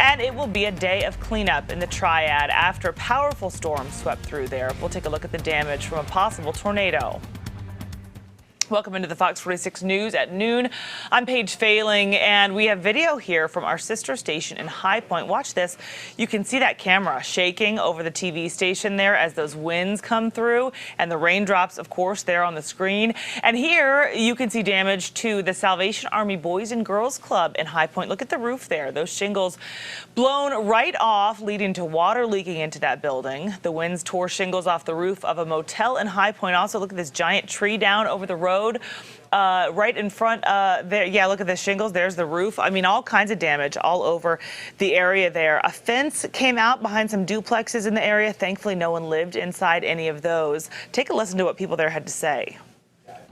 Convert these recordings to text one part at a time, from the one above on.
And it will be a day of cleanup in the Triad after a powerful storm swept through there. We'll take a look at the damage from a possible tornado. Welcome into the Fox 46 News at noon. I'm Paige Failing, and we have video here from our sister station in High Point. Watch this. You can see that camera shaking over the TV station there as those winds come through, and the raindrops, of course, there on the screen. And here you can see damage to the Salvation Army Boys and Girls Club in High Point. Look at the roof there. Those shingles blown right off, leading to water leaking into that building. The winds tore shingles off the roof of a motel in High Point. Also, look at this giant tree down over the road. Right in front there. Yeah, look at the shingles. There's the roof. I mean, all kinds of damage all over the area there. A fence came out behind some duplexes in the area. Thankfully, no one lived inside any of those. Take a listen to what people there had to say.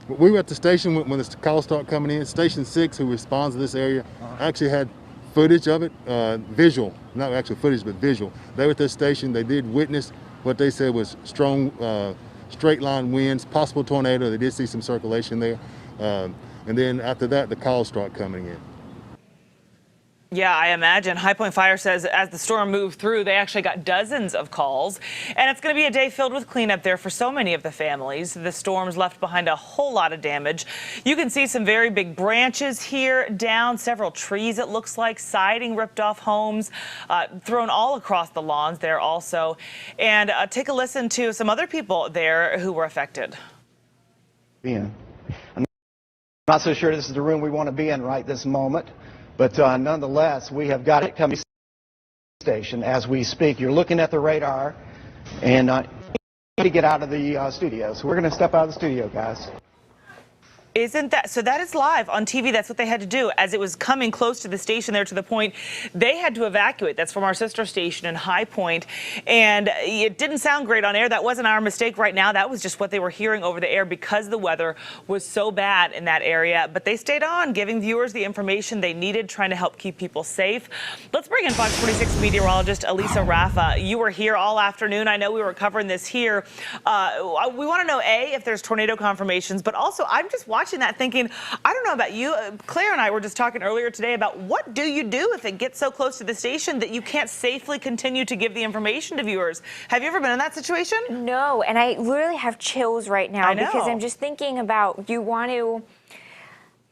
We were at the station when the calls started coming in. Station 6, who responds to this area, actually had footage of it, visual, not actual footage, but visual. They were at this station. They did witness what they said was strong straight line winds, possible tornado. They did see some circulation there. And then after that, the calls start coming in. Yeah, I imagine. High Point Fire says as the storm moved through, they actually got dozens of calls. And it's going to be a day filled with cleanup there for so many of the families. The storms left behind a whole lot of damage. You can see some very big branches here down, several trees, it looks like, siding ripped off homes, thrown all across the lawns there also. And take a listen to some other people there who were affected. I'm not so sure this is the room we want to be in right this moment. But nonetheless, we have got it coming station as we speak. You're looking at the radar, and to get out of the studio. So we're going to step out of the studio, guys. Isn't that so? That is live on TV. That's what they had to do as it was coming close to the station there, to the point they had to evacuate. That's from our sister station in High Point. And it didn't sound great on air. That wasn't our mistake right now. That was just what they were hearing over the air because the weather was so bad in that area. But they stayed on, giving viewers the information they needed, trying to help keep people safe. Let's bring in Fox 46 meteorologist Elisa Rafa. You were here all afternoon. I know we were covering this here. We want to know, A, if there's tornado confirmations, but also I'm just watching that thinking, I don't know about you, Claire and I were just talking earlier today about what do you do if it gets so close to the station that you can't safely continue to give the information to viewers. Have you ever been in that situation? No, and I literally have chills right now because I'm just thinking about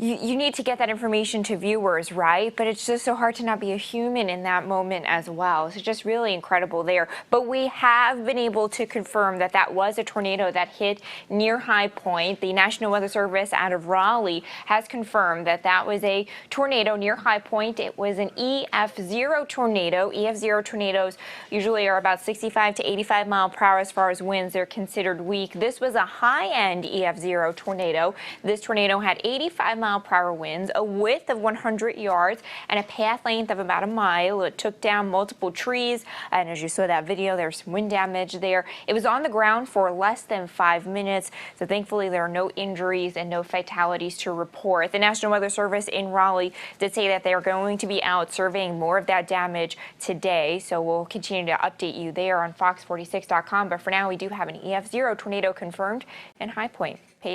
you need to get that information to viewers, right? But it's just so hard to not be a human in that moment as well. So just really incredible there. But we have been able to confirm that that was a tornado that hit near High Point. The National Weather Service out of Raleigh has confirmed that that was a tornado near High Point. It was an EF-0 tornado. EF-0 tornadoes usually are about 65 to 85 mile per hour as far as winds. They're considered weak. This was a high-end EF-0 tornado. This tornado had 85 mile per hour winds, a width of 100 yards, and a path length of about a mile. It took down multiple trees, and as you saw that video, there's some wind damage there. It was on the ground for less than 5 minutes, so thankfully there are no injuries and no fatalities to report. The National Weather Service in Raleigh did say that they are going to be out surveying more of that damage today, so we'll continue to update you there on fox46.com. But for now, we do have an EF-0 tornado confirmed in High Point.